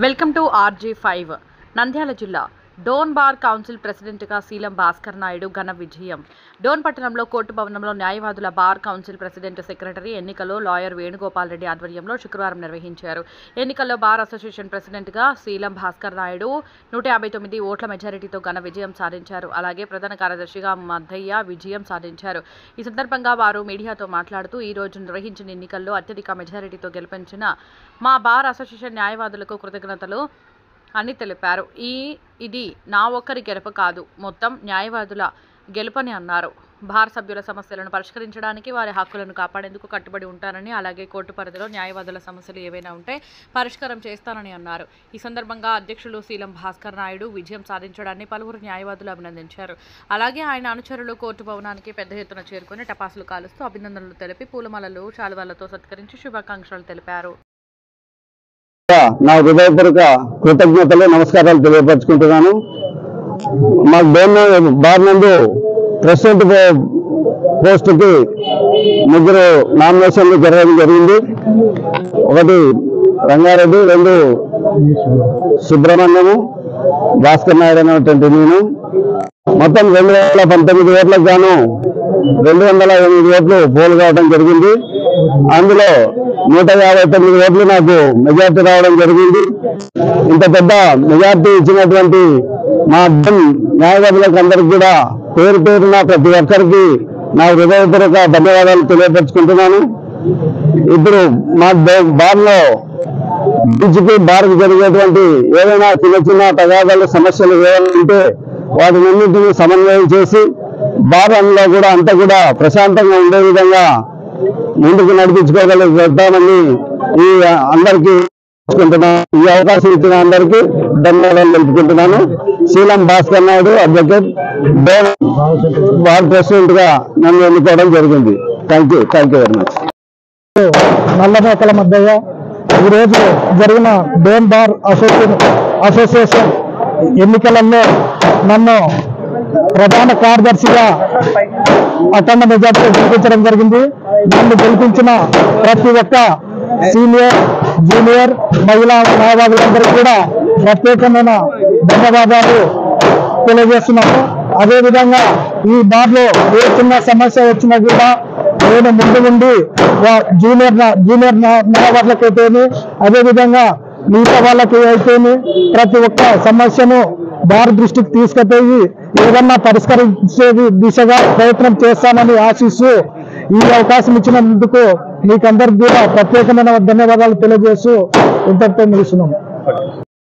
Welcome to RG5 Nandyal జిల్లా Dhone bar council ప్రెసిడెంట్గా శీలం భాస్కర్ నాయుడు ఘన విజయం. డోన్ పట్టణంలో కోర్టు భవనంలో న్యాయవాదుల బార్ కౌన్సిల్ ప్రెసిడెంట్ సెక్రటరీ ఎన్నికల్లో లాయర్ వేణుగోపాల్ రెడ్డి ఆధ్వర్యంలో శుక్రవారం నిర్వహించారు. ఎన్నికల్లో బార్ అసోసియేషన్ ప్రెసిడెంట్గా శీలం భాస్కర్ నాయుడు 159 ఓట్ల మెజారిటీతో ఘన విజయం సాధించారు. అలాగే ప్రధాన కార్యదర్శిగా మద్దయ్య విజయం సాధించారు. ఈ సందర్భంగా వారు మీడియాతో మాట్లాడుతూ ఈ రోజు నిర్వహించిన ఎన్నికల్లో అత్యధిక మెజారిటీతో గెలిపించిన మా బార్ అసోసియేషన్ న్యాయవాదులకు కృతజ్ఞతలు అని తెలిపారు. ఇది నా ఒక్కరి గెలుపు కాదు, మొత్తం న్యాయవాదుల గెలుపని అన్నారు. బార్ సభ్యుల సమస్యలను పరిష్కరించడానికి వారి హక్కులను కాపాడేందుకు కట్టుబడి ఉంటానని, అలాగే కోర్టు పరిధిలో న్యాయవాదుల సమస్యలు ఏవైనా ఉంటే పరిష్కారం చేస్తానని అన్నారు. ఈ సందర్భంగా అధ్యక్షులు శీలం భాస్కర్ నాయుడు విజయం సాధించడాన్ని పలువురు న్యాయవాదులు అభినందించారు. అలాగే ఆయన అనుచరులు కోర్టు భవనానికి పెద్ద ఎత్తున చేరుకుని టపాసులు కాలుస్తూ అభినందనలు తెలిపి పూలమాలలు శాలువాలతో సత్కరించి శుభాకాంక్షలు తెలిపారు. నా హృదయపూర్వక కృతజ్ఞతలు నమస్కారాలు తెలియపరుచుకుంటున్నాను. మాకు డోన్ బార్ నందు ప్రెసిడెంట్ పోస్టుకి 3 నామినేషన్లు జరగడం జరిగింది. 1 రంగారెడ్డి, 2 సుబ్రహ్మణ్యము, భాస్కర్ నాయుడు అనేటువంటి నేను. మొత్తం 2019 ఓట్లకు గాను 208 ఓట్లు పోలు కావడం జరిగింది. అందులో 159 ఓట్లు నాకు మెజార్టీ రావడం జరిగింది. ఇంత పెద్ద మెజార్టీ ఇచ్చినటువంటి మా న్యాయవాదులకు అందరికి కూడా పేరు పేరున ప్రతి ఒక్కరికి నా హృదయపూర్వక ధన్యవాదాలు తెలియపరుచుకుంటున్నాను. ఇప్పుడు మా బార్లో బీచ్కి బార్కు జరిగేటువంటి ఏదైనా చిన్న తగాదాలు సమస్యలు ఏమైనా ఉంటే వాటినన్నింటినీ సమన్వయం చేసి బార్ అందులో కూడా అంతా కూడా ప్రశాంతంగా ఉండే విధంగా ముందుకు నడిపించుకోగలుగుతామని ఈ అందరికీ ఈ అవకాశం ఇచ్చిన అందరికీ ధన్యవాదాలు తెలుపుకుంటున్నాను. Seelam Bhaskar Naidu advocate, Dhone bar president గా నన్ను ఎన్నుకోవడం జరిగింది. Thank you very much. నల్లమేకల మధ్య ఈరోజు జరిగిన డోన్ బార్ అసోసియేషన్ ఎన్నికలలో నన్ను ప్రధాన కార్యదర్శిగా అఖండ మెజార్టీ గెలిపించడం జరిగింది. నన్ను గెలిపించిన ప్రతి ఒక్క సీనియర్, జూనియర్, మహిళా న్యాయవాదులందరికీ కూడా ప్రత్యేకమైన ధన్యవాదాలు తెలియజేస్తున్నాను. అదేవిధంగా ఈ బార్లో ఏ చిన్న సమస్య వచ్చినా కూడా నేను ముందు నుండి జూనియర్ న్యాయవాదులకైతేనే, అదేవిధంగా మిగతా వాళ్ళకి అయితేనే ప్రతి ఒక్క సమస్యను బార్ దృష్టికి తీసుకుపోయి ఏదన్నా పరిష్కరించే దిశగా ప్రయత్నం చేస్తానని ఆశిస్తూ ఈ అవకాశం ఇచ్చినందుకు మీకందరికీ కూడా ప్రత్యేకమైన ధన్యవాదాలు తెలియజేస్తూ ఇంతటితో ముగిస్తున్నాం.